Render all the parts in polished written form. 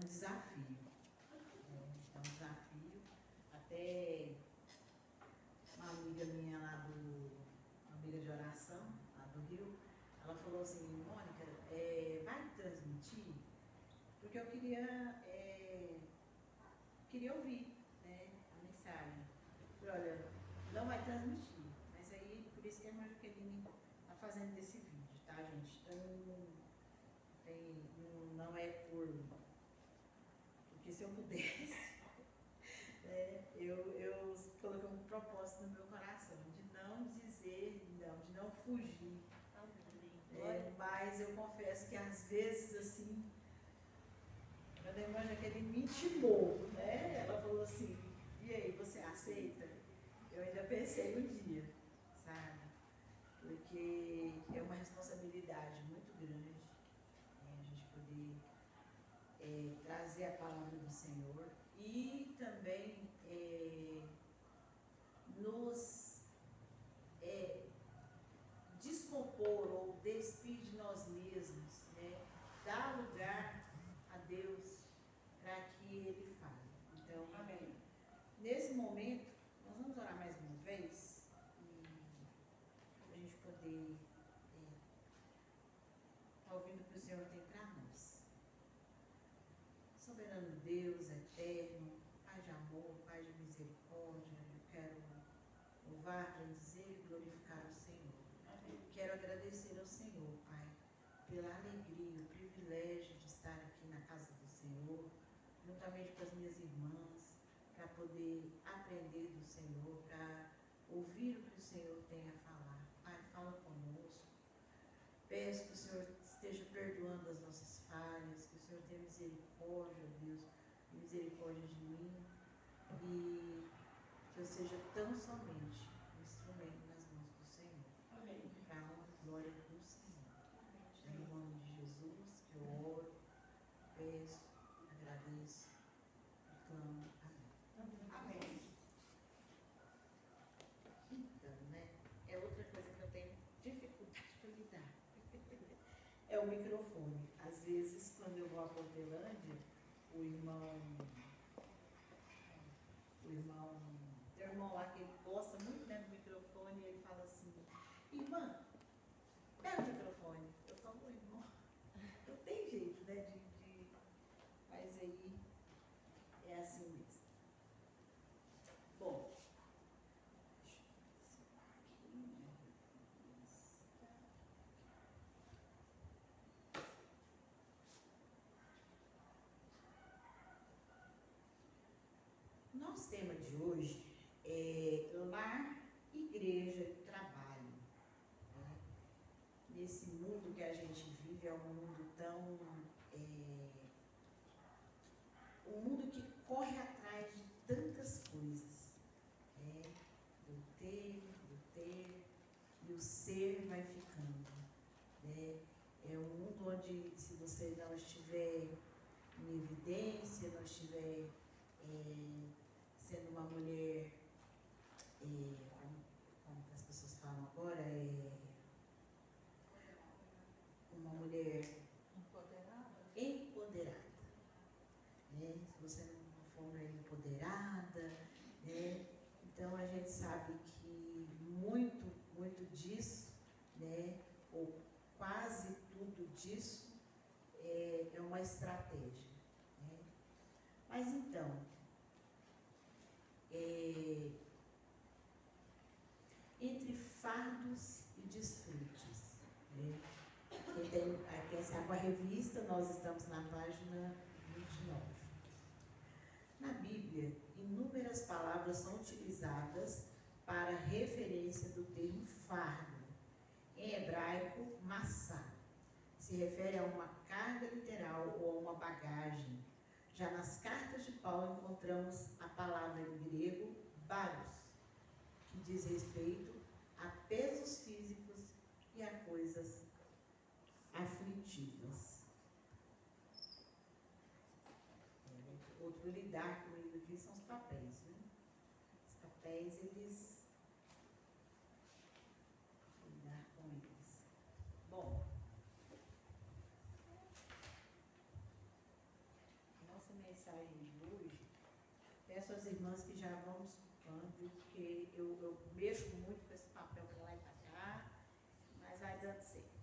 desafio. É um desafio. Até uma amiga minha lá uma amiga de oração, lá do Rio, ela falou assim, Mônica, vai transmitir? Porque eu queria ouvir, né, a mensagem. Eu falei, olha, não vai transmitir, mas aí por isso que a irmã Jaqueline está fazendo desse vídeo, tá, gente? Então não é porque se eu pudesse, eu coloquei um propósito no meu coração de não dizer não, de não fugir. Mas eu confesso que às vezes assim, quando a irmã Jaqueline me intimou, né? Ela falou assim, e aí, você aceita? Eu ainda pensei um dia, sabe? Porque é uma responsabilidade muito grande, a gente poder trazer a palavra do Senhor e também nos descompor ou despir de nós mesmos, né? Dar lugar a Deus para que Ele fale. Então, amém. Nesse momento, nós vamos orar mais uma vez e a gente poder estar ouvindo o que o Senhor tem para nós. Soberano Deus, eterno, Pai de amor, Pai de misericórdia, eu quero louvar, bendizer e glorificar o Senhor. Amém. Quero agradecer ao Senhor, Pai, pela alegria, o privilégio de estar aqui na casa do Senhor, juntamente com as minhas irmãs, para poder aprender do Senhor, para ouvir o que o Senhor tem a falar. Pai, fala conosco. Peço que o Senhor esteja perdoando as nossas falhas, que o Senhor tenha misericórdia, Deus, misericórdia de mim, e que eu seja tão somente um instrumento nas mãos do Senhor. Amém. Para a honra e glória do Senhor. É em nome de Jesus que eu oro, peço, agradeço e clamo. Amém. Amém. Então, né? É outra coisa que eu tenho dificuldade para lidar. É o microfone. Às vezes, quando eu vou a Portelândia, tem um irmão lá que ele gosta muito, né, do microfone, e ele fala assim, irmã, pega o microfone. Eu falo, irmão, não tem jeito, né, mas aí é assim mesmo. Bom, deixa eu ver aqui. Nosso tema de hoje é lar, igreja e trabalho. Né? Nesse mundo que a gente vive, é um mundo tão... um mundo que corre atrás de tantas coisas. Né? Do ter, e o ser vai ficando. Né? É um mundo onde, se você não estiver em evidência, não estiver sendo uma mulher, como as pessoas falam agora, uma mulher empoderada. Né? Se você não for uma mulher empoderada, né? Então a gente sabe que muito disso, né? Ou quase tudo disso é uma estratégia. Né? Mas então, entre fardos e desfrutes. Né? Quem sabe a revista, nós estamos na página 29. Na Bíblia, inúmeras palavras são utilizadas para referência do termo fardo. Em hebraico, massá. Se refere a uma carga literal ou a uma bagagem. Já nas cartas de Paulo encontramos a palavra em grego, baros, que diz respeito a pesos físicos e a coisas aflitivas. Outro lidar com ele aqui são os papéis, né? Os papéis, eles... lidar com eles. Bom, nós mensagem de hoje, peço às irmãs que já vão desculpando, porque eu mexo muito com esse papel para lá e para cá, mas vai dando certo.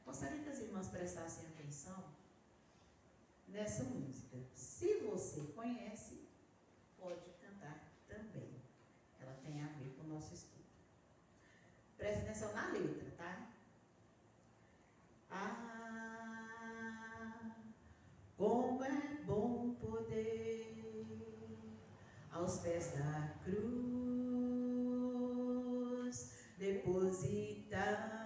Gostaria que as irmãs prestassem atenção nessa música. Se você conhece, pode cantar também. Ela tem a ver com o nosso estudo. Preste atenção na letra, tá? Ah, como é bom poder aos pés da cruz depositar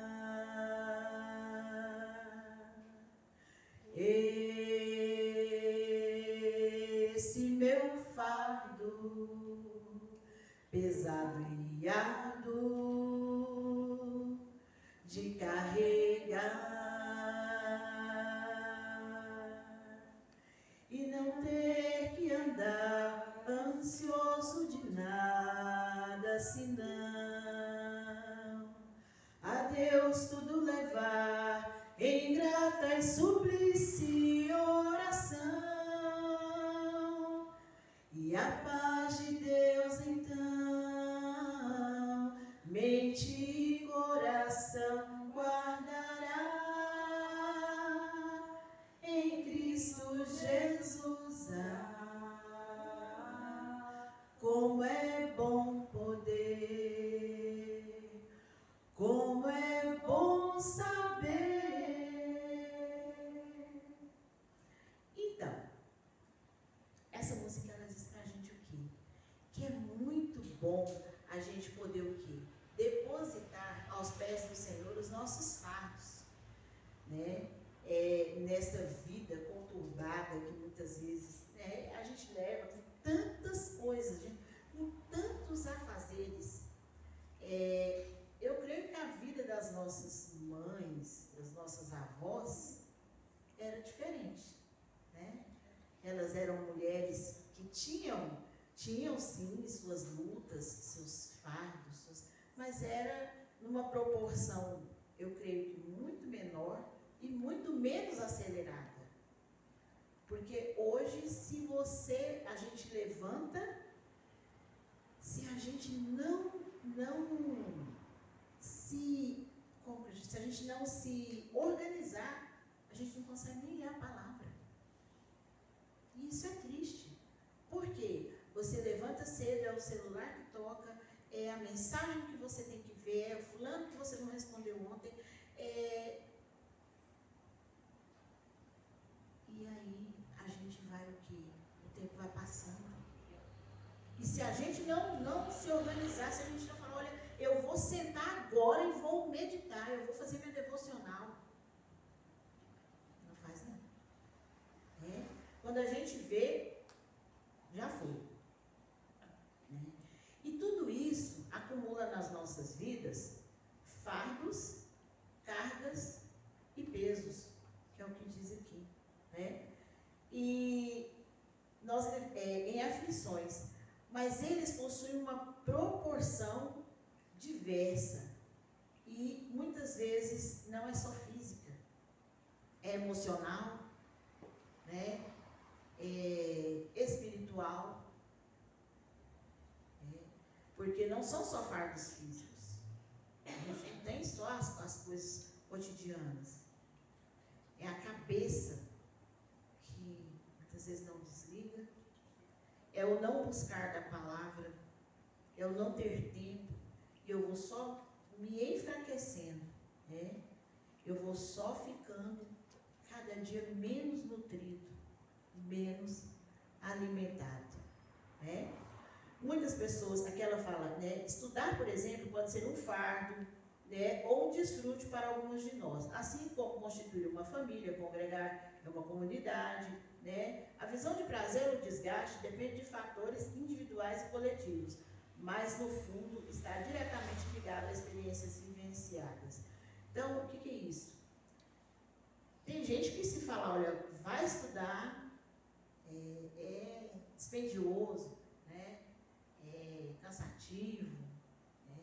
esse meu fardo pesado e árduo de carregar e não ter que andar ansioso de nada senão a Deus tudo levar em grata e suplice oração e a paz de Deus então mente e coração guardará em Cristo Jesus. Como é bom poder, como é bom saber. Então, essa música ela diz pra gente o quê? Que é muito bom a gente poder o quê? Depositar aos pés do Senhor os nossos fardos, né? Nessa vida conturbada que muitas vezes, né, a gente leva com tantas coisas, com tantos afazeres. Eu creio que a vida das nossas mães, das nossas avós, era diferente, né? Elas eram mulheres que tinham sim suas lutas, seus fardos, mas era numa proporção, eu creio que muito menor e muito menos acelerada. Porque hoje, se a gente levanta, se a gente se a gente não se organizar, a gente não consegue nem ler a palavra. E isso é triste. Por quê? Você levanta cedo, é o celular que toca, é a mensagem que você tem que ver, é o fulano que você não respondeu ontem. E aí a gente vai o quê? O tempo vai passando. E se a gente não se organizar, se a gente não falar, olha, eu vou sentar agora e vou meditar, eu vou fazer minha devocional. Não faz não. Quando a gente vê, já foi. Né? E tudo isso acumula nas nossas vidas fardos, cargas e pesos, que é o que diz aqui. Né? E nós, em aflições, mas eles possuem uma proporção diversa e muitas vezes não é só física, é emocional, né? É espiritual, né? Porque não são só fardos físicos, a gente não tem só as coisas cotidianas, é a cabeça que muitas vezes não desliga, é o não buscar da palavra, é o não ter tempo, e eu vou só me enfraquecendo, né? Eu vou só ficando cada dia menos nutrido, menos alimentado, né? Muitas pessoas, aqui ela fala, né? Estudar, por exemplo, pode ser um fardo, né? Ou um desfrute para algumas de nós, assim como constituir uma família, congregar é uma comunidade, né? A visão de prazer ou desgaste depende de fatores individuais e coletivos, mas no fundo está diretamente ligado a experiências vivenciadas. Então, o que é isso? Tem gente que se fala, olha, vai estudar, é dispendioso, né? É cansativo, né?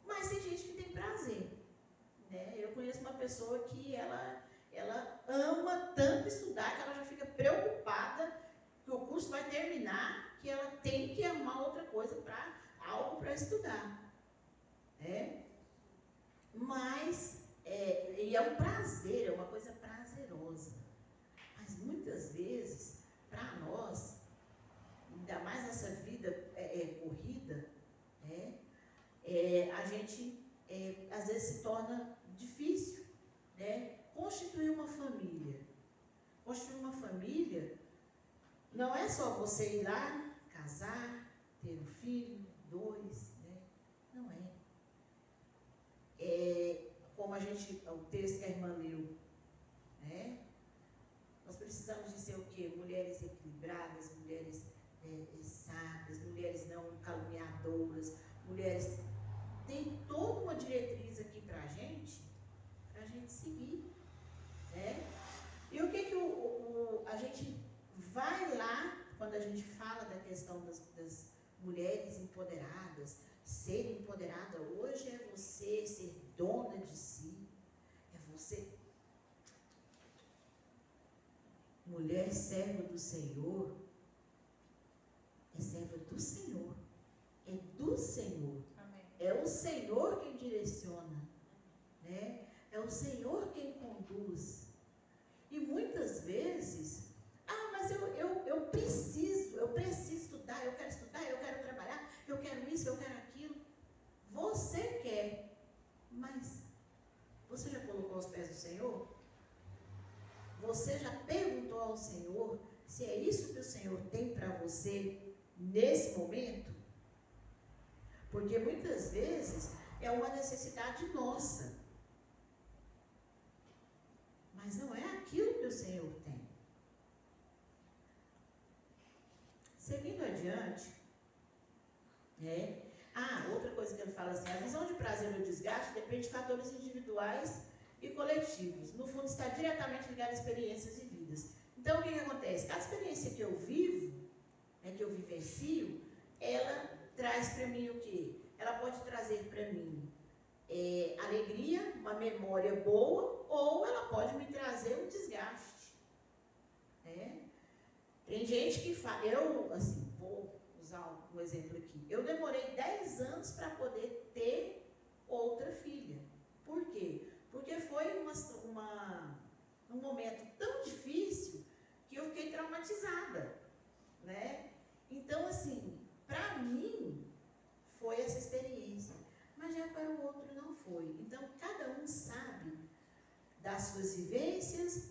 Mas tem gente que tem prazer, né? Eu conheço uma pessoa que ela ela ama tanto estudar que ela já fica preocupada que o curso vai terminar, que ela tem que arrumar outra coisa, algo para estudar. Mas, e é um prazer, é uma coisa prazerosa. Mas muitas vezes, para nós, ainda mais nessa vida corrida, a gente às vezes se torna difícil, constituir uma família. Constituir uma família não é só você ir lá, casar, ter um filho, 2, não é. Como o texto que a irmã leu, nós precisamos de ser o quê? Mulheres equilibradas, mulheres sábias, mulheres não caluniadoras, mulheres... Tem toda uma diretriz aqui para a gente seguir, E o que a gente vai lá, quando a gente fala da questão das mulheres empoderadas, ser empoderada hoje é você ser dona de si, é você, mulher serva do Senhor, é serva do Senhor, é do Senhor. Amém. É o Senhor quem direciona, é o Senhor quem conduz. E muitas vezes, mas eu preciso estudar, eu quero trabalhar, eu quero isso, eu quero aquilo. Você quer, mas você já colocou aos pés do Senhor? Você já perguntou ao Senhor se é isso que o Senhor tem para você nesse momento? Porque muitas vezes é uma necessidade nossa, mas não é aquilo que o Senhor tem. Seguindo adiante, outra coisa que ele fala assim, a visão de prazer ou desgaste depende de fatores individuais e coletivos. No fundo, está diretamente ligado a experiências e vidas. Então, o que acontece? Cada experiência que eu vivo, que eu vivencio, ela traz para mim o quê? Ela pode trazer para mim alegria, uma memória boa, ou ela pode me trazer um desgaste. Tem gente que fala, vou usar um exemplo aqui, eu demorei 10 anos para poder ter outra filha. Por quê? Porque foi um momento tão difícil que eu fiquei traumatizada, Então, para mim, foi essa experiência, mas já para o outro não foi. Então, cada um sabe das suas vivências,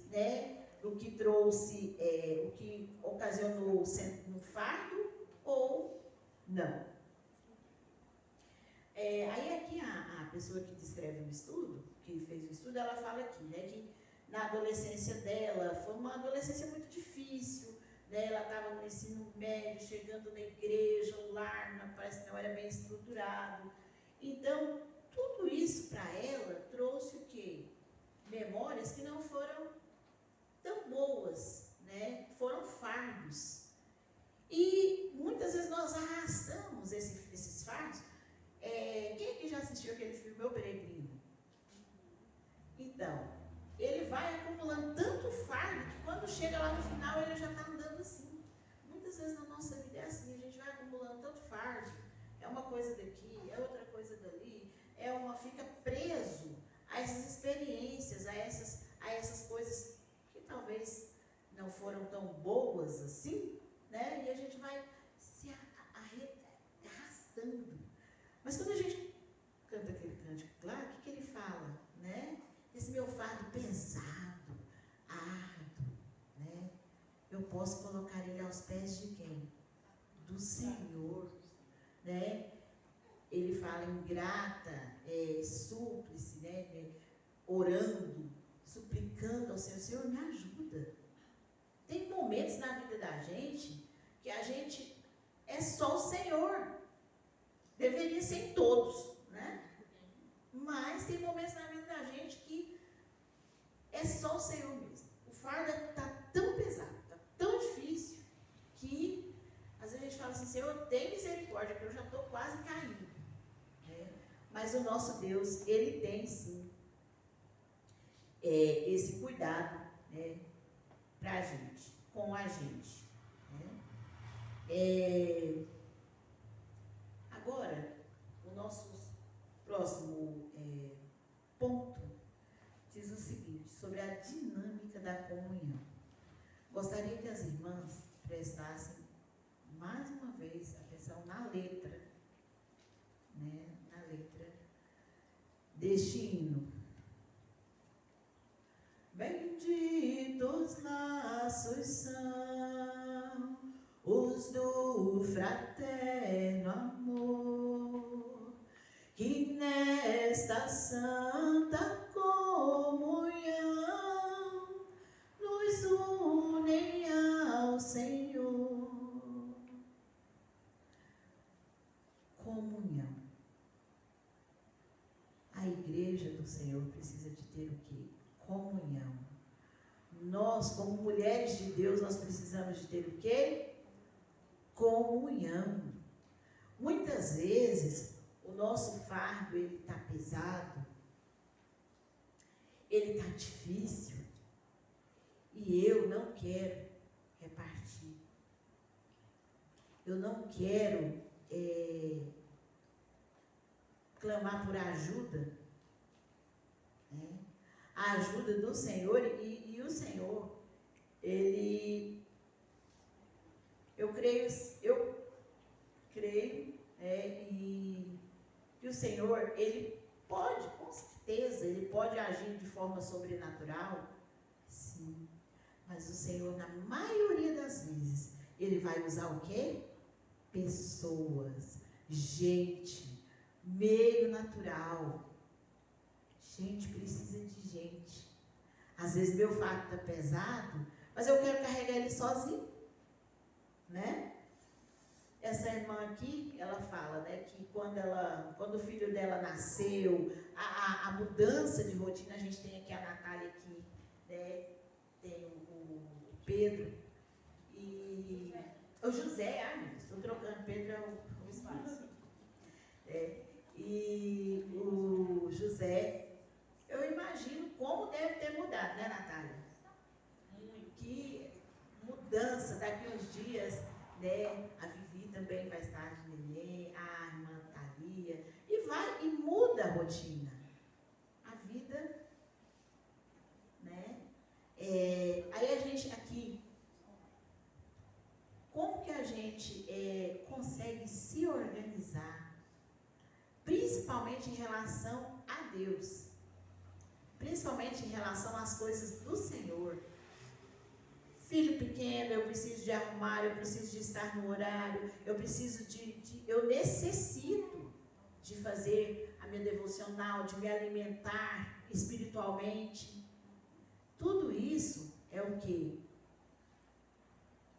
do que trouxe, o que ocasionou um fardo ou não. Aí aqui a pessoa que descreve o estudo, que fez o estudo, ela fala aqui, que na adolescência dela, foi uma adolescência muito difícil, ela estava no ensino médio, chegando na igreja, o lar, parece que não era bem estruturado. Então, tudo isso para ela trouxe o quê? Memórias que não foram tão boas, foram fardos. E muitas vezes nós arrastamos esses fardos. Quem aqui já assistiu aquele filme Meu Peregrino? Então, ele vai acumulando tanto fardo que quando chega lá no final ele já está andando assim. Muitas vezes na nossa vida é assim, a gente vai acumulando tanto fardo, é uma coisa daqui, é outra coisa dali, fica preso a essas experiências, a essas coisas que talvez não foram tão boas assim, E a gente vai se arrastando. Mas quando a gente canta aquele cântico lá, o que ele fala, Esse meu fardo pesado, árduo, Eu posso colocar ele aos pés de quem? Do Senhor, Ele fala ingrata, súplice, orando, suplicando ao Senhor, Senhor, me ajuda. Tem momentos na vida da gente que a gente é só o Senhor. Deveria ser em todos, Mas tem momentos na vida da gente que é só o Senhor mesmo. O fardo está tão pesado, está tão difícil, que às vezes a gente fala assim, Senhor, tem misericórdia, porque eu já estou quase caindo. Mas o nosso Deus, Ele tem sim. esse cuidado, né, pra gente, com a gente, né? Agora, o nosso próximo ponto diz o seguinte, sobre a dinâmica da comunhão. Gostaria que as irmãs prestassem mais uma vez atenção na letra, né? Na letra deste hino. Benditos laços são os do fraterno amor, que nesta santa comunhão nos unem ao Senhor. Comunhão. A igreja do Senhor precisa de ter o quê? Comunhão. Nós, como mulheres de Deus, nós precisamos de ter o quê? Comunhão. Muitas vezes, o nosso fardo, ele está pesado, ele está difícil, e eu não quero repartir. Eu não quero clamar por ajuda, né? A ajuda do Senhor, e o Senhor, eu creio, e o Senhor, ele pode, com certeza, ele pode agir de forma sobrenatural, sim, mas o Senhor, na maioria das vezes, ele vai usar o quê? Pessoas, gente, meio natural. Gente precisa de gente. Às vezes meu fardo está pesado, mas eu quero carregar ele sozinho, né? Essa irmã aqui, ela fala, né, que quando o filho dela nasceu, a mudança de rotina, a gente tem aqui a Natália aqui, né? Tem o Pedro e o José, estou trocando, Pedro é o espaço. E o José, eu imagino como deve ter mudado, né, Natália? Que mudança, daqui uns dias, né, a Vivi também vai estar de neném, a irmã Thalia, e muda a rotina. A vida, né? Aí a gente aqui, como que a gente consegue se organizar, principalmente em relação a Deus, principalmente em relação às coisas do Senhor. Filho pequeno, eu preciso de arrumar, eu preciso de estar no horário, eu necessito de fazer a minha devocional, de me alimentar espiritualmente. Tudo isso é o que?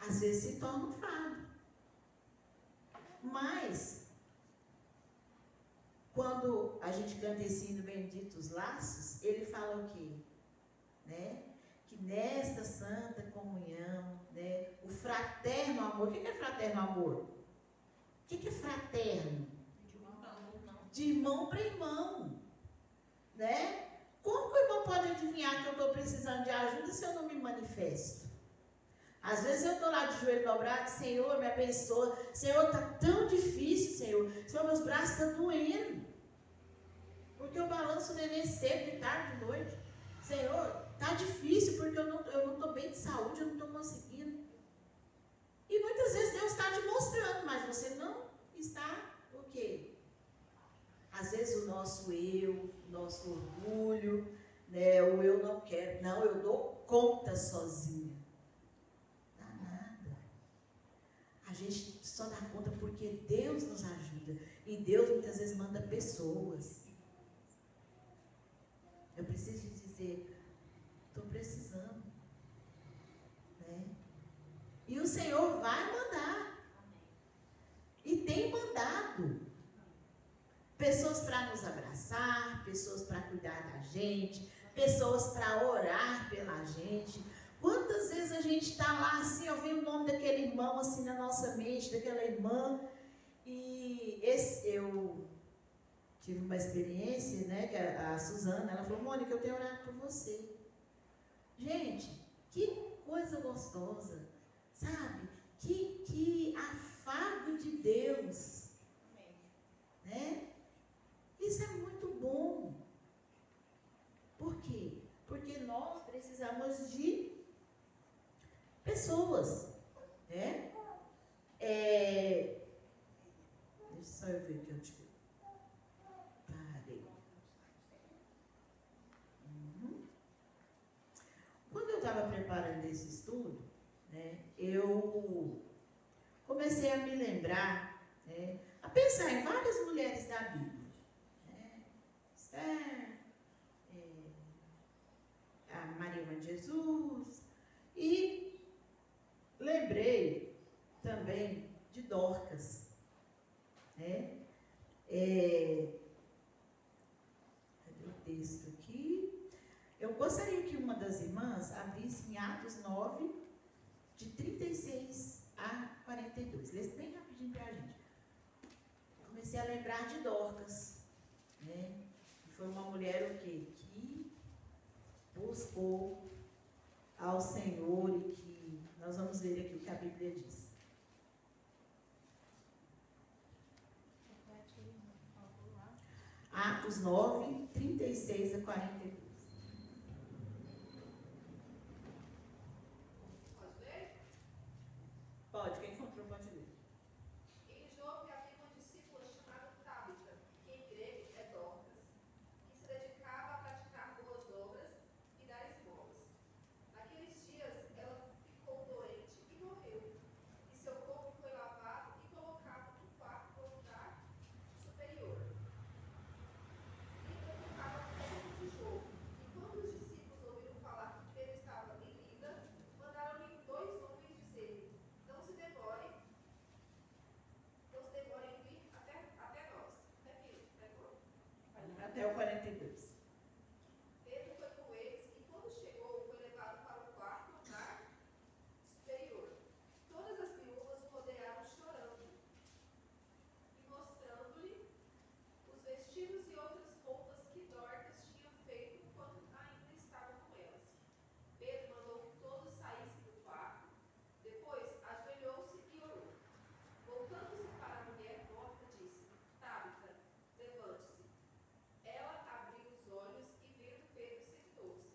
Às vezes se torna um fardo. Mas, quando a gente canta esse hino Benditos Laços, ele fala o quê? Né? Que nesta santa comunhão, né, o fraterno amor. O que é fraterno amor? O que é fraterno? De irmão para irmão, né? Como que o irmão pode adivinhar que eu estou precisando de ajuda se eu não me manifesto? Às vezes eu estou lá de joelho dobrado, Senhor, me abençoa, Senhor, está tão difícil, Senhor, meus braços estão doendo, porque eu balanço o neném cedo, de tarde, de noite, Senhor, está difícil porque eu não estou bem de saúde, eu não estou conseguindo. E muitas vezes Deus está te mostrando, mas você não está o quê? Às vezes o nosso eu, o nosso orgulho, né, o eu não quero, não, eu dou conta sozinha. Dá nada. A gente só dá conta porque Deus nos ajuda. E Deus muitas vezes manda pessoas. Eu preciso dizer, estou precisando, né? E o Senhor vai mandar. E tem mandado. Pessoas para nos abraçar, pessoas para cuidar da gente, pessoas para orar pela gente. Quantas vezes a gente está lá assim, eu vi o nome daquele irmão assim na nossa mente, daquela irmã, e eu tive uma experiência, né, que a Suzana, ela falou, Mônica, eu tenho orado por você. Gente, que coisa gostosa, sabe? Que afago de Deus, né? Isso é muito bom. Por quê? Porque nós precisamos de pessoas, né? Deixa só eu ver o que eu te parei. Quando eu estava preparando esse estudo, né, eu comecei a me lembrar, né, a pensar em várias mulheres da Bíblia, né? Esther, a Maria Mãe de Jesus, e lembrei também de Dorcas, né? Cadê o texto aqui? Eu gostaria que uma das irmãs abrisse em Atos 9, de 36 a 42. Lê bem rapidinho para a gente. Comecei a lembrar de Dorcas, né? Que foi uma mulher o quê? Que buscou ao Senhor e que nós vamos ver aqui o que a Bíblia diz. Atos 9, 36 a 42. Pode ler? Pode, quem encontrou pode ler. Em Jope havia uma discípula chamada Tábita, que em grego é Dorcas, que se dedicava a praticar boas obras e dar esmolas. Naqueles dias ela ficou doente e morreu, e seu corpo foi lavado e colocado no quarto do andar superior. Lida ficava perto de Jope, e quando os discípulos ouviram falar que Pedro estava em Lida, mandaram-lhe 2 homens dizer: Não se demore em vir até nós. Pegou? Até o 42. Pedro foi com eles e, quando chegou, foi levado para o quarto andar superior. Todas as viúvas o rodearam chorando e mostrando-lhe os vestidos e outras roupas que Dorcas tinha feito quando ainda estava com elas. Pedro mandou que todos saíssem do quarto. Depois ajoelhou-se e orou. Voltando-se para a mulher morta, disse: Tábita, levante-se. Ela abriu os olhos e, vendo Pedro, sentou-se.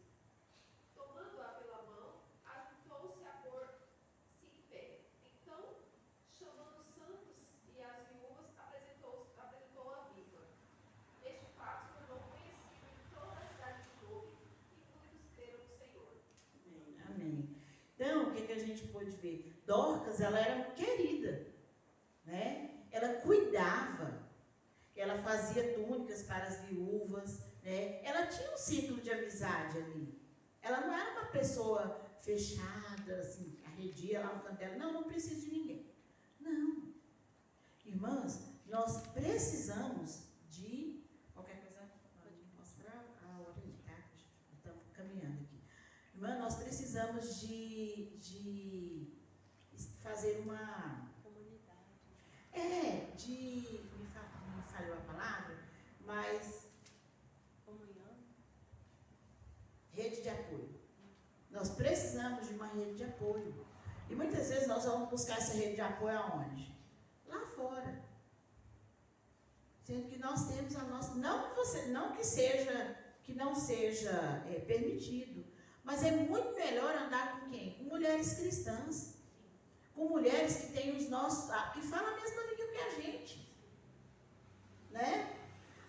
Tomando-a pela mão, ajuntou-se a pôr-se em pé. Então, chamando os santos e as viúvas, apresentou-a viva. Este fato se tornou conhecido em toda a cidade de Jope e muitos creram no Senhor. Amém. Então, o que a gente pôde ver? Dorcas, ela era querida, né? Ela cuidava, ela fazia túnicas para as viúvas, né? Ela tinha um ciclo de amizade ali. Ela não era uma pessoa fechada, assim, arredia lá no canto dela. Não preciso de ninguém. Não. Irmãs, nós precisamos de... Qualquer coisa, pode mostrar a hora aí, tá? Estamos caminhando aqui. Irmã, nós precisamos de fazer uma... Comunidade. Me falhou a palavra, mas... Comunhão. Rede de apoio. Nós precisamos de uma rede de apoio. E muitas vezes nós vamos buscar essa rede de apoio aonde? Lá fora. Sendo que nós temos a nossa... Não que não seja permitido, mas é muito melhor andar com quem? Com mulheres cristãs. Com mulheres que têm os nossos... que falam a mesma língua que a gente. Né?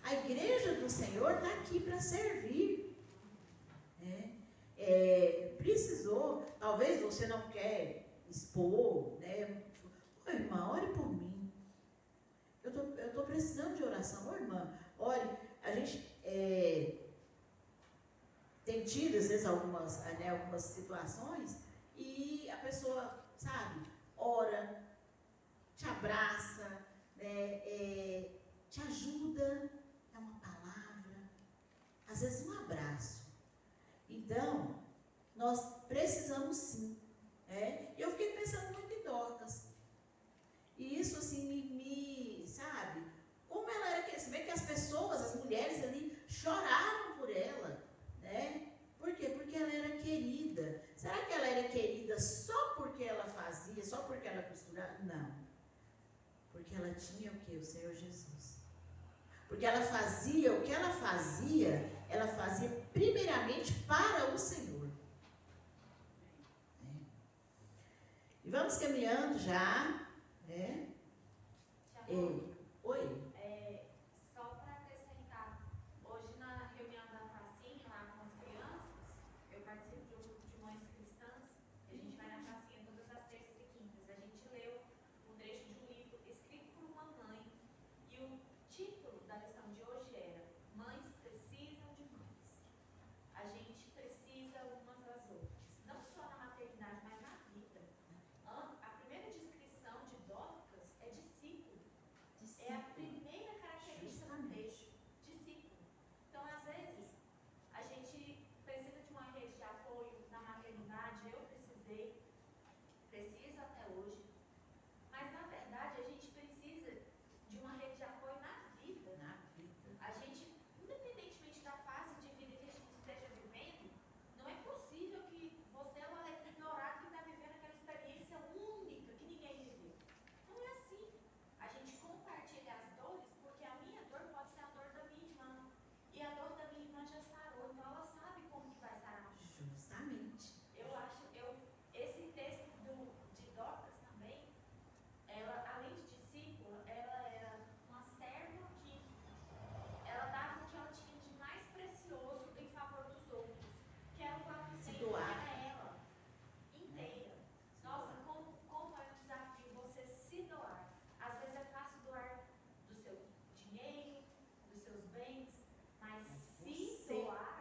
A igreja do Senhor está aqui para servir. Né? Precisou, talvez você não quer expor, né? Ô, irmã, ore por mim. Eu estou precisando de oração. Ô, irmã, ore. A gente tem tido, às vezes, algumas situações e a pessoa, sabe, ora, te abraça, né? Te ajuda, é uma palavra, às vezes um abraço. Então, nós precisamos sim. Eu fiquei pensando muito em Dorcas. E isso assim sabe, como ela era, você vê que as pessoas, as mulheres ali choraram por ela, né? Por quê? Porque ela era querida. porque ela costurava? Não. Porque ela tinha o que? O Senhor Jesus. Porque ela fazia, o que ela fazia primeiramente para o Senhor. E vamos caminhando já, né? Oi. Só para acrescentar, hoje na reunião da pracinha lá com as crianças, eu participo de um grupo de mães cristãs, e a gente vai na pracinha todas as terças e quintas. A gente leu um trecho de um livro escrito por uma mãe, e o título da lição de hoje era Mães Precisam de Mães. A gente precisa umas das outras, não só na maternidade, mas na vida. A primeira descrição de Dorcas é discípulo. É a primeira característica do texto, discípulo. Então, às vezes, a gente precisa de uma rede de apoio na maternidade, eu preciso até hoje, mas na verdade a gente precisa de uma rede de apoio na vida. A gente, independentemente da fase de vida que a gente esteja vivendo, não é possível que você é o alecrim dourado que está vivendo aquela experiência única que ninguém viveu. Não é assim. A gente compartilha as dores, porque a minha dor pode ser a dor da minha irmã. E a dor da minha irmã já sarou, então ela sabe como que vai sarar. Justamente. Esse texto de Dorcas também, ela, além de discípula, ela era uma serva que ela dava o que ela tinha de mais precioso em favor dos outros, que era o próprio Senhor, que era ela, inteira. Nossa, como é um desafio você se doar. Às vezes é fácil doar do seu dinheiro, dos seus bens, mas se doar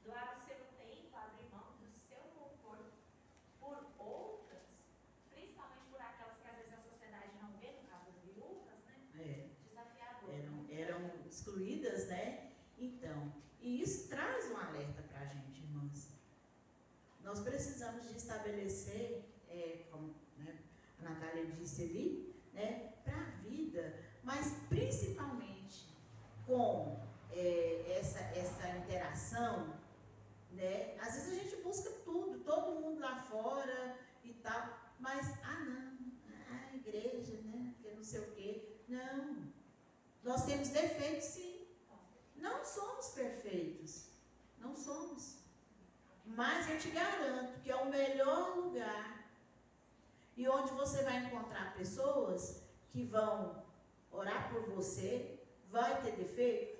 o seu tempo, abrir mão do seu conforto por outras, principalmente por aquelas que às vezes a sociedade não vê, no caso das viúvas, né? Desafiador. Eram excluídas, né? Então, e isso traz um alerta para a gente, irmãs. Nós precisamos de estabelecer, como, né, a Natália disse ali, né, para a vida, mas principalmente com essa interação, né? Às vezes a gente busca tudo, todo mundo lá fora e tal, mas, a igreja, né, que não sei o quê. Não, nós temos defeitos sim, não somos perfeitos, não somos, mas eu te garanto que é o melhor lugar e onde você vai encontrar pessoas que vão orar por você. Vai ter defeito?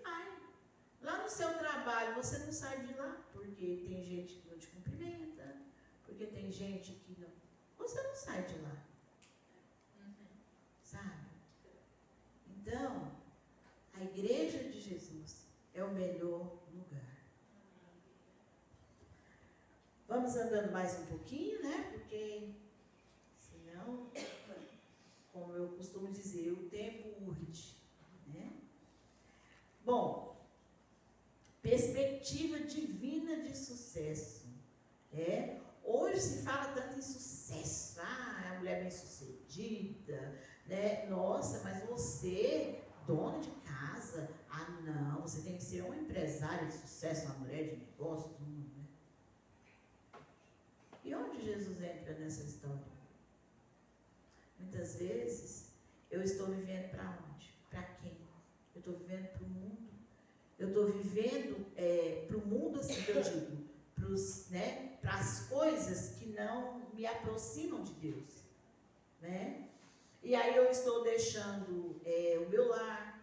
Lá no seu trabalho você não sai de lá, porque tem gente que não te cumprimenta, porque tem gente que não, você não sai de lá, sabe? Então, a igreja de Jesus é o melhor lugar. Vamos andando mais um pouquinho, né? Porque senão, como eu costumo dizer, o tempo urge, né? Bom, perspectiva divina de sucesso. Hoje se fala tanto em sucesso. É a mulher bem-sucedida, né? Nossa, mas você, dona de casa, não, você tem que ser uma empresária de sucesso, uma mulher de negócio, né? E onde Jesus entra nessa história? Muitas vezes, eu estou vivendo para onde? Para quem? Eu estou vivendo para o mundo. Eu estou vivendo para o mundo, assim que eu digo, para as coisas que não me aproximam de Deus, né? E aí eu estou deixando o meu lar,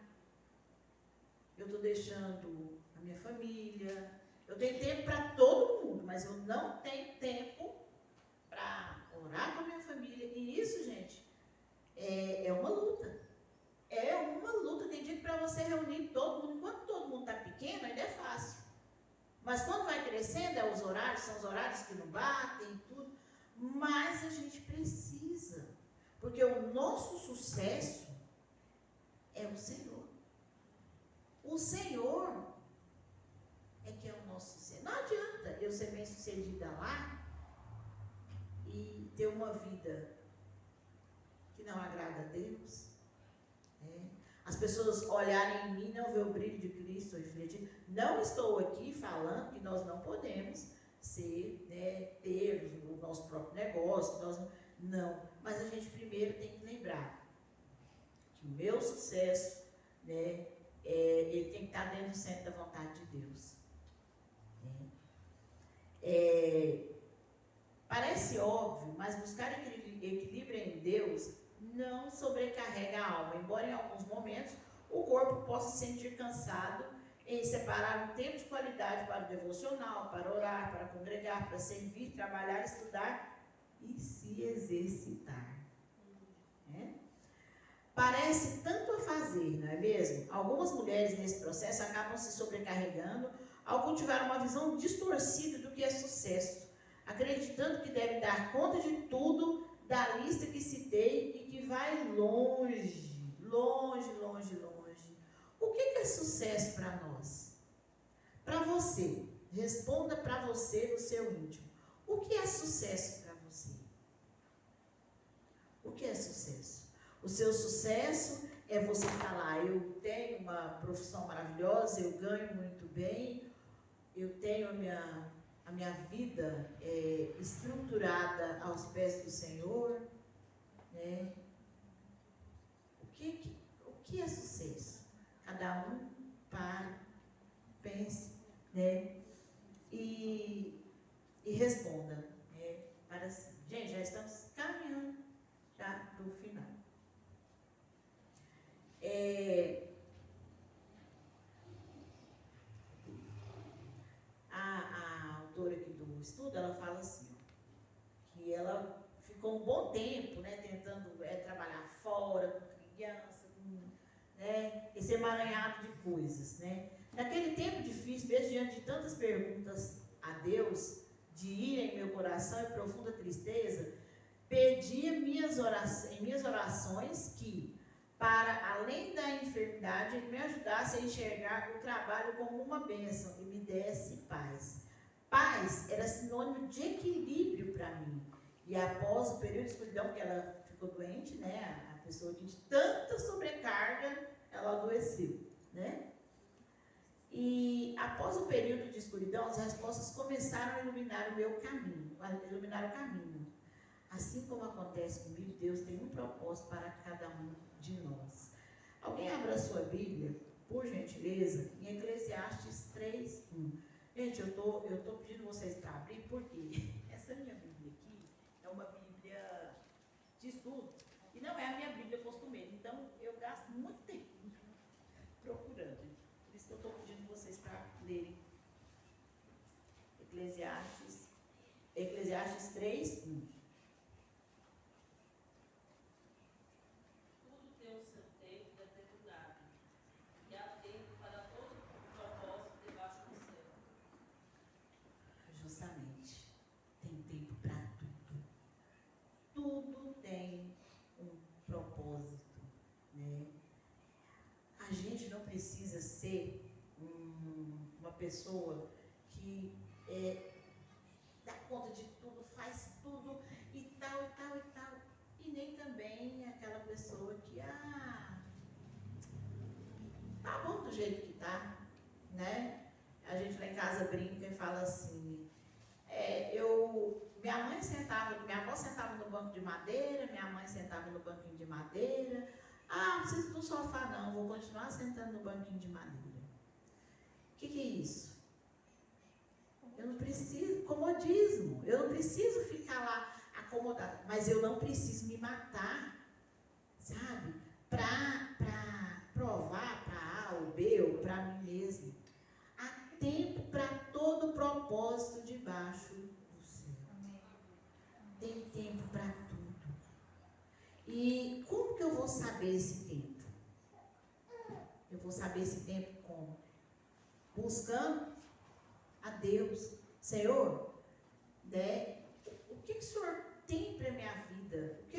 eu estou deixando a minha família. Eu tenho tempo para todo mundo, mas eu não tenho tempo para orar com a minha família. E isso, gente, é uma luta. É uma luta. Tem dia que para você reunir todo mundo, enquanto todo mundo está pequeno, ainda é fácil. Mas quando vai crescendo, são os horários que não batem e tudo. Mas a gente precisa, porque o nosso sucesso é o Senhor. O Senhor é que é o nosso sucesso. Não adianta eu ser bem-sucedida lá e ter uma vida que não agrada a Deus. As pessoas olharem em mim, não ver o brilho de Cristo refletido. Não estou aqui falando que nós não podemos ser, ter o nosso próprio negócio. Não. Mas a gente primeiro tem que lembrar que o meu sucesso, né, ele tem que estar dentro do centro da vontade de Deus. Parece óbvio, mas buscar equilíbrio em Deus não sobrecarrega a alma, embora em alguns momentos o corpo possa se sentir cansado em separar um tempo de qualidade para o devocional, para orar, para congregar, para servir, trabalhar, estudar e se exercitar. Parece tanto a fazer, não é mesmo? Algumas mulheres nesse processo acabam se sobrecarregando ao cultivar uma visão distorcida do que é sucesso, acreditando que devem dar conta de tudo da lista que citei e que vai longe, longe, longe, longe. O que é sucesso para nós? Para você, responda para você no seu íntimo. O que é sucesso para você? O que é sucesso? O seu sucesso é você falar, eu tenho uma profissão maravilhosa, eu ganho muito bem, eu tenho a minha vida estruturada aos pés do Senhor, né? O que é sucesso? Cada um pare, pense, né? E responda, né? Gente, já estamos caminhando já para o final. A autora aqui do estudo, ela fala assim, ó, que ela ficou um bom tempo, né, tentando trabalhar fora, com criança, né, esse emaranhado de coisas, né. Naquele tempo difícil, mesmo diante de tantas perguntas a Deus, de ira em meu coração e profunda tristeza, pedi em minhas orações que, para além da enfermidade, Ele me ajudasse a enxergar o trabalho como uma bênção e me desse paz. Paz era sinônimo de equilíbrio para mim. E após o período de escuridão, que ela ficou doente, né, a pessoa que de tanta sobrecarga, ela adoeceu, né? E após o período de escuridão, as respostas começaram a iluminar o meu caminho, Assim como acontece comigo, Deus tem um propósito para cada um de nós. Alguém abra a sua Bíblia, por gentileza, em Eclesiastes 3:1. Gente, eu tô pedindo vocês para abrir, porque essa minha Bíblia aqui é uma Bíblia de estudo, e não é a minha Bíblia costumeira, então eu gasto muito tempo procurando. Por isso que eu estou pedindo vocês para lerem Eclesiastes 3:1. Justamente, tem tempo para tudo. Tudo tem um propósito, né? A gente não precisa ser uma pessoa que dá conta de tudo, faz tudo e tal, e tal, e tal. E nem também aquela pessoa que, tá bom do jeito que tá, né? A gente lá em casa brinca e fala assim, minha avó sentava no banco de madeira, minha mãe sentava no banquinho de madeira. Não preciso do sofá não, vou continuar sentando no banquinho de madeira. O que é isso? Eu não preciso, comodismo, eu não preciso ficar lá acomodada, mas eu não preciso me matar, sabe? Para provar para A ou B ou para mim mesmo. Há tempo para todo propósito debaixo do céu. Tem tempo para tudo. E como que eu vou saber esse tempo? Eu vou saber esse tempo como? Buscando a Deus. Senhor, né, o que o Senhor tem para a minha vida? O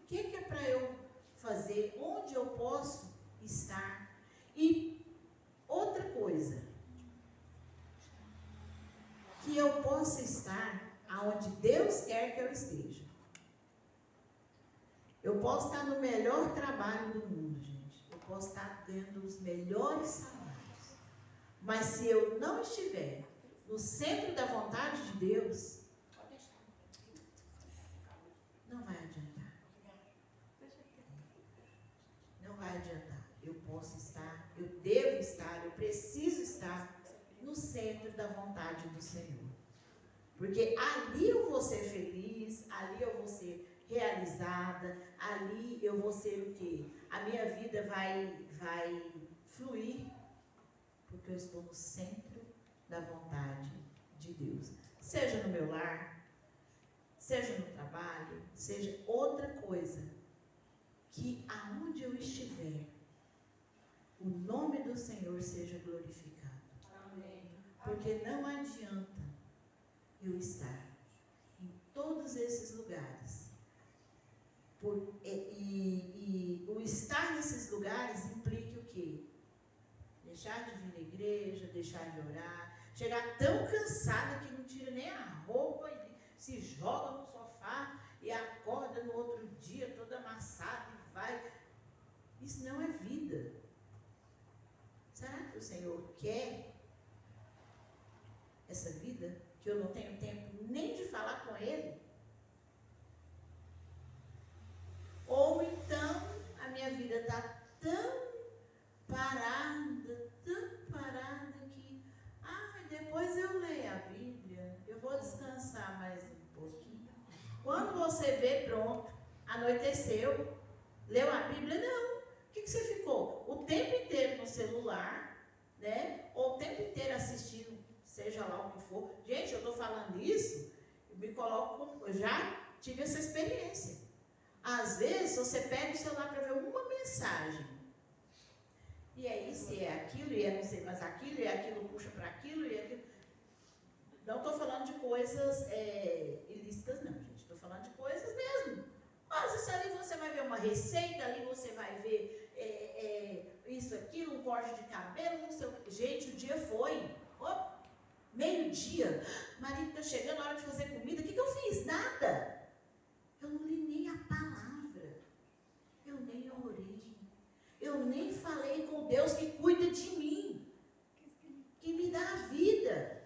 que é para eu fazer? Onde eu posso estar? E outra coisa, que eu possa estar aonde Deus quer que eu esteja. Eu posso estar no melhor trabalho do mundo, gente. Eu posso estar tendo os melhores salários. Mas se eu não estiver no centro da vontade de Deus, não vai adiantar. centro da vontade do Senhor. Porque ali eu vou ser feliz, ali eu vou ser realizada, ali eu vou ser o quê? A minha vida vai fluir, porque eu estou no centro da vontade de Deus. Seja no meu lar, seja no trabalho, seja outra coisa, que aonde eu estiver, o nome do Senhor seja glorificado. Amém. Porque não adianta eu estar em todos esses lugares. E o estar nesses lugares implica o quê? Deixar de vir à igreja, deixar de orar, chegar tão cansada que não tira nem a roupa e se joga no sofá e acorda no outro dia toda amassada e vai. Isso não é vida. Será que o Senhor quer essa vida? Que eu não tenho tempo nem de falar com Ele? Ou então a minha vida está tão parada que depois eu leio a Bíblia, eu vou descansar mais um pouquinho. Quando você vê, pronto, anoiteceu, leu a Bíblia? Não. O que você ficou? O tempo inteiro no celular, né? Ou o tempo inteiro assistindo, seja lá o que for. Gente, eu estou falando isso, eu já tive essa experiência. Às vezes, você pega o celular para ver uma mensagem. E é isso, e é aquilo, e é não sei mais aquilo, e é aquilo puxa para aquilo, e é aquilo. Não estou falando de coisas ilícitas, não, gente. Estou falando de coisas mesmo. Às vezes ali você vai ver uma receita, ali você vai ver isso, aquilo, um corte de cabelo, não sei o que. Gente, o dia foi. Meio-dia. Marido está chegando, a hora de fazer comida. O que eu fiz? Nada. Eu não li nem a palavra. Eu nem orei. Eu nem falei com Deus que cuida de mim, que me dá a vida.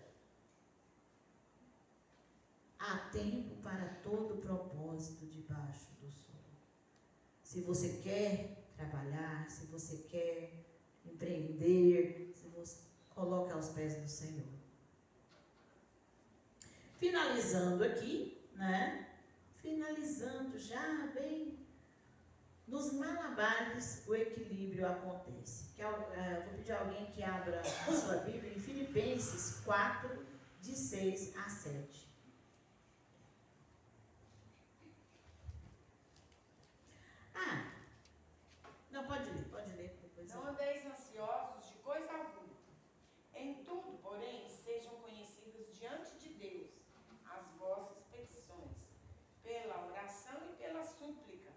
Há tempo para todo propósito debaixo do sol. Se você quer trabalhar, se você quer empreender, se você coloca aos pés do Senhor. Finalizando aqui, né? Finalizando já bem nos malabares, o equilíbrio acontece. Vou pedir a alguém que abra a sua Bíblia em Filipenses 4, de 6 a 7. Não, pode ler depois. Não andeis ansiosos de coisa alguma. Em tudo, porém, sejam conhecidas diante de Deus as vossas petições, pela oração e pela súplica,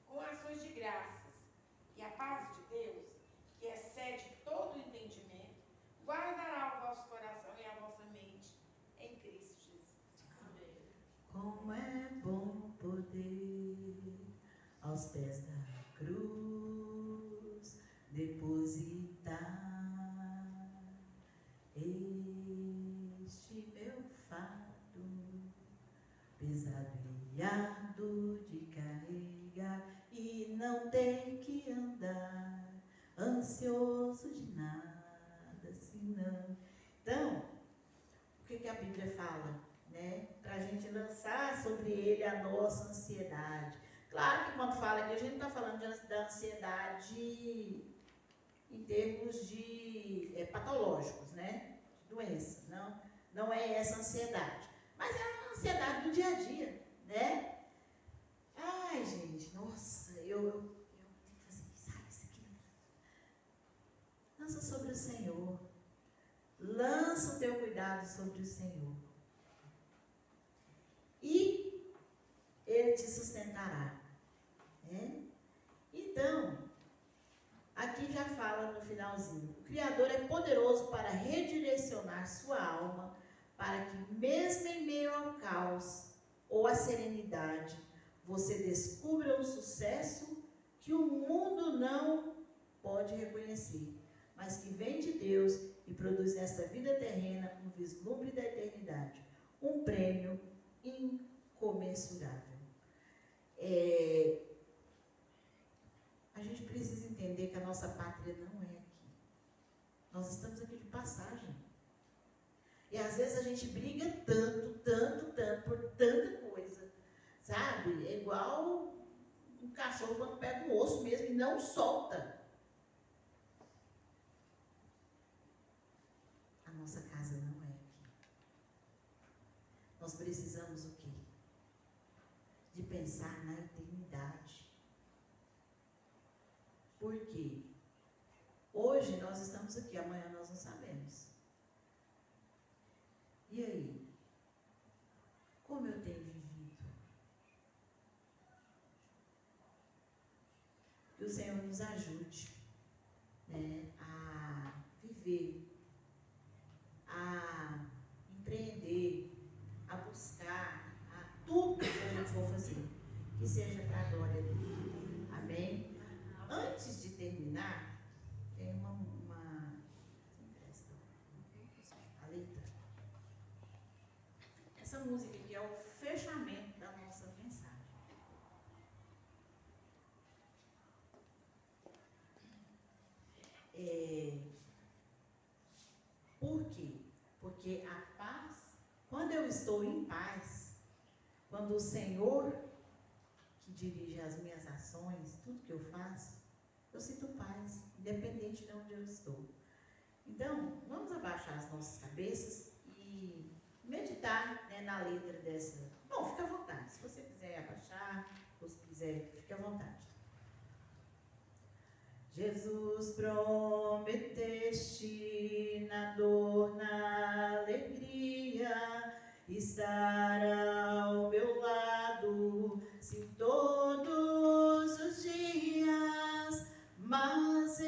com ações de graças. E a paz de Deus, que excede todo o entendimento, guardará o vosso coração e a vossa mente em Cristo Jesus. Amém. Como é bom poder aos pés da cruz depositar este meu fardo pesado e árduo de carregar e não ter que andar ansioso de nada, senão. Então, o que a Bíblia fala, né? Para a gente lançar sobre ele a nossa ansiedade. Claro que quando fala aqui, a gente não está falando da ansiedade em termos de patológicos, né? De doença. Não é essa ansiedade. Mas é a ansiedade do dia a dia, né? Ai, gente, nossa, eu tenho que fazer isso, sabe, isso aqui. Lança sobre o Senhor. Lança o teu cuidado sobre o Senhor. E Ele te sustentará. Né? Então, aqui já fala no finalzinho. O Criador é poderoso para redirecionar sua alma para que, mesmo em meio ao caos ou à serenidade, você descubra o sucesso que o mundo não pode reconhecer, mas que vem de Deus e produz nesta vida terrena um vislumbre da eternidade, um prêmio incomensurável. A gente precisa entender que a nossa pátria não é aqui. Nós estamos aqui de passagem. Porque às vezes a gente briga tanto por tanta coisa, sabe? É igual um cachorro quando pega um osso mesmo e não solta. A nossa casa não é aqui. Nós precisamos o quê? De pensar na eternidade. Por quê? Hoje nós estamos aqui, amanhã nós não sabemos. E aí? Como eu tenho vivido? Que o Senhor nos ajude, né, a viver, a empreender, a buscar, a tudo que a gente for fazer, que seja para a glória dele. Amém? Antes de terminar, tem uma a letra. Essa música aqui é o fechamento da nossa mensagem. Por quê? Porque a paz, quando eu estou em paz, quando o Senhor que dirige as minhas ações, tudo que eu faço, eu sinto paz, independente de onde eu estou. Então, vamos abaixar as nossas cabeças e meditar, né, na letra dessa. Bom, fica à vontade. Se você quiser abaixar, ou se quiser, fique à vontade. Jesus, prometeste na dor, na alegria, estar ao meu lado, sim, todos os dias, mas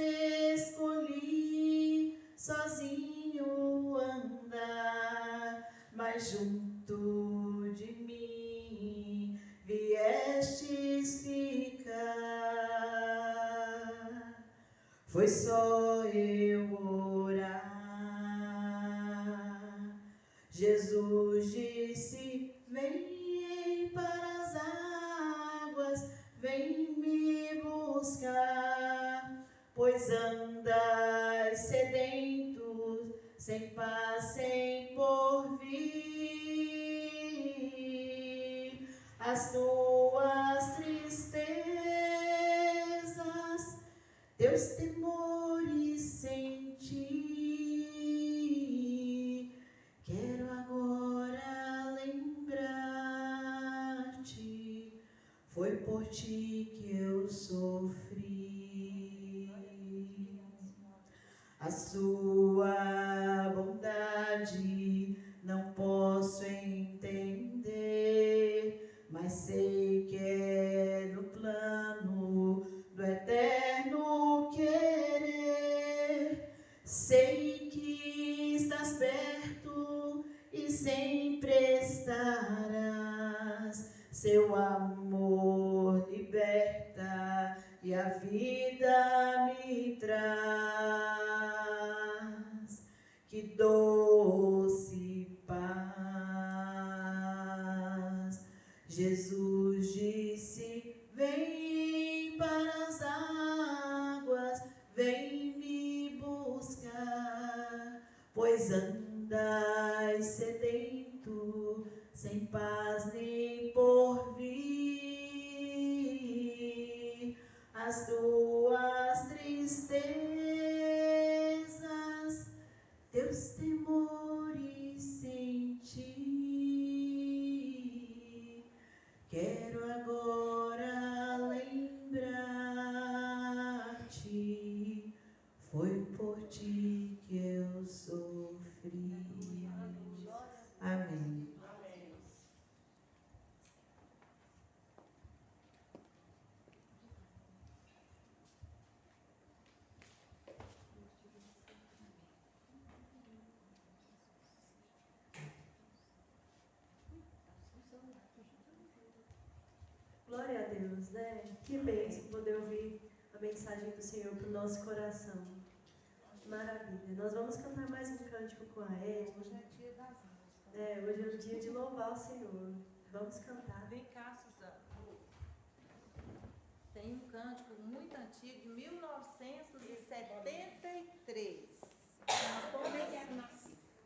escolhi sozinho andar, mas junto de mim viestes ficar. Foi só eu orar. Jesus disse: vem para as águas, vem me buscar, pois andais sedentos, sem paz, sem porvir. As tuas tristezas, teus temores senti. Quero agora lembrar-te, foi por ti que eu sofri. A sua bondade não posso entender, mas sei que é no plano do eterno querer. Sei que estás perto e sempre estarás. Seu amor liberta e a vida me traz. Que doce paz. Jesus disse: vem para as águas, vem me buscar, pois andais sedento, sem paz nem porvir. As tuas tristezas, teus temores senti. Quero agora lembrar-te, foi por ti que eu sofri. Amém. Glória a Deus, né? Que bênção poder ouvir a mensagem do Senhor para o nosso coração. Maravilha. Nós vamos cantar mais um cântico com a Ed. Hoje é dia das músicas. Hoje é o dia de louvar o Senhor. Vamos cantar. Vem cá, Suzana. Tem um cântico muito antigo, de 1974.